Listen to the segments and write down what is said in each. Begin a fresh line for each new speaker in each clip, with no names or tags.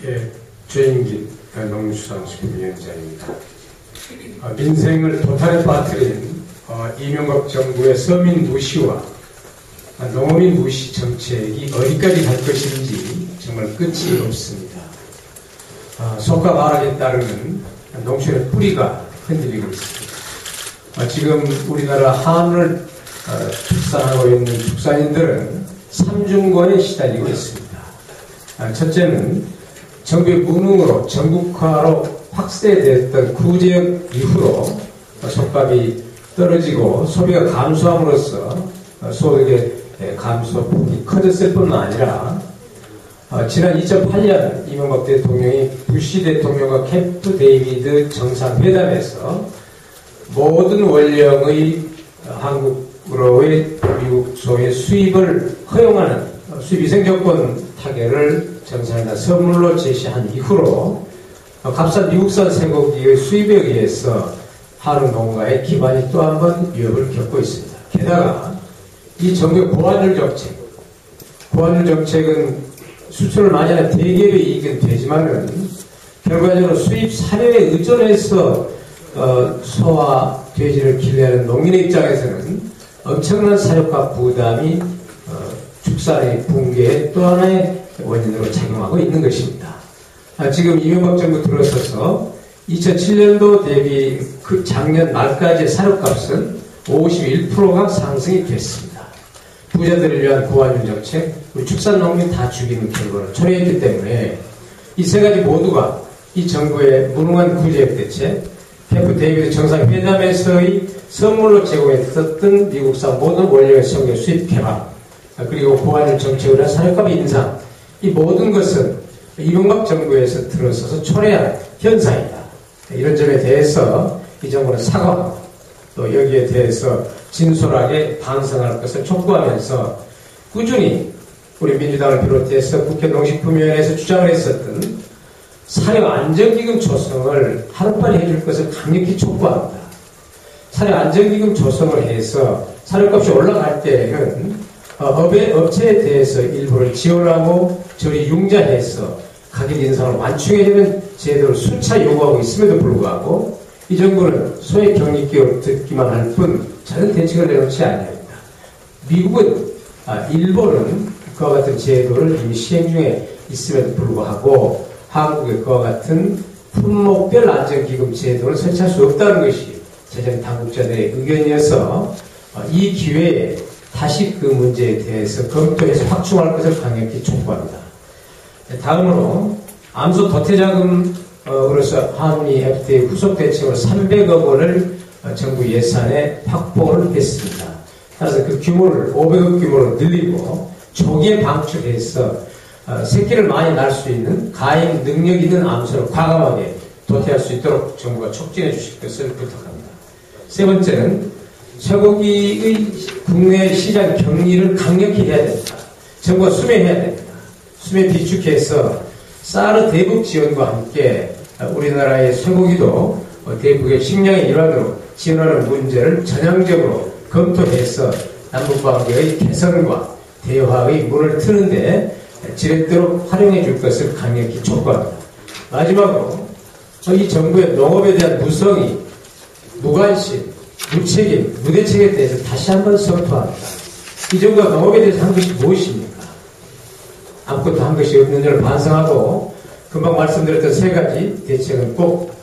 예, 최인길 농수산식품위원장입니다. 민생을 도탄에 빠뜨린 이명박 정부의 서민 무시와 농민 무시 정책이 어디까지 갈 것인지 정말 끝이 없습니다. 속과 말하기에 따르는 농촌의 뿌리가 흔들리고 있습니다. 지금 우리나라 한우를 축산하고 있는 축산인들은 삼중고에 시달리고 있습니다. 첫째는 정부의 무능으로 전국화로 확대됐던 구제역 이후로 속값이 떨어지고 소비가 감소함으로써 소득의 감소폭이 커졌을 뿐만 아니라 지난 2008년 이명박 대통령이 부시 대통령과 캠프 데이비드 정상회담에서 모든 원령의 한국으로의 미국 소의 수입을 허용하는 수입 위생 조건 타결을 정상회담 선물로 제시한 이후로 값싼 미국산 쇠고기의 수입에 의해서 한우 농가의 기반이 또 한 번 위협을 겪고 있습니다. 게다가 이 정부의 고환율 정책은 수출을 많이 하는 대기업의 이익은 되지만은 결과적으로 수입 사료에 의존해서 소와 돼지를 길러하는 농민의 입장에서는 엄청난 사료값 부담이 축산의 붕괴의 또 하나의 원인으로 작용하고 있는 것입니다. 지금 이명박 정부 들어서서 2007년도 대비 그 작년 말까지의 사료값은 51%가 상승이 됐습니다. 부자들을 위한 고환율 정책, 우리 축산 농민 다 죽이는 결과를 초래했기 때문에 이 세 가지 모두가 이 정부의 무능한 구제역 대책, 캠프 데이비드 정상회담에서의 선물로 제공했었던 미국산 모든 원료의 성격 수입 개방, 그리고 고환율 정책으로 한 사료값 인상, 이 모든 것은 이명박 정부에서 들어서서 초래한 현상이다. 이런 점에 대해서 이 정부는 사과하고 또 여기에 대해서 진솔하게 반성할 것을 촉구하면서 꾸준히 우리 민주당을 비롯해서 국회 농식품위원회에서 주장을 했었던 사료 안정기금 조성을 하루빨리 해줄 것을 강력히 촉구합니다. 사료 안정기금 조성을 해서 사료값이 올라갈 때에는 업체에 대해서 일부를 지원하고 저리 융자해서 가격 인상을 완충해주는 제도를 수차 요구하고 있음에도 불구하고 이 정부는 소액 경리기업 듣기만 할 뿐 저는 대책을 내놓지 않습니다. 미국은, 일본은 그와 같은 제도를 이미 시행 중에 있음에도 불구하고 한국의 그와 같은 품목별 안정기금 제도를 설치할 수 없다는 것이 재정 당국자들의 의견이어서 이 기회에 다시 그 문제에 대해서 검토해서 확충할 것을 강력히 촉구합니다. 다음으로 암소 도태자금으로서 한미 FTA 후속 대책으로 300억 원을 정부 예산에 확보를 했습니다. 따라서 그 규모를 500억 규모로 늘리고 초기에 방출해서 새끼를 많이 낳을 수 있는 가행 능력 있는 암소를 과감하게 도태할 수 있도록 정부가 촉진해 주실 것을 부탁합니다. 세 번째는 쇠고기의 국내 시장 격리를 강력히 해야 됩니다. 정부가 수매해야 됩니다. 수매 비축해서 사르 대북 지원과 함께 우리나라의 쇠고기도 대북의 식량의 일환으로 지원하는 문제를 전향적으로 검토해서 남북관계의 개선과 대화의 문을 트는데 지렛대로 활용해 줄 것을 강력히 촉구합니다. 마지막으로 이 정부의 농업에 대한 무성의, 무관심, 무책임, 무대책에 대해서 다시 한번 선포합니다. 이 정부가 농업에 대해서 한 것이 무엇입니까? 아무것도 한 것이 없는지를 반성하고 금방 말씀드렸던 세 가지 대책은 꼭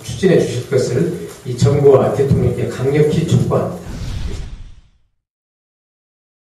추진해 주실 것을 이 정부와 대통령께 강력히 촉구합니다.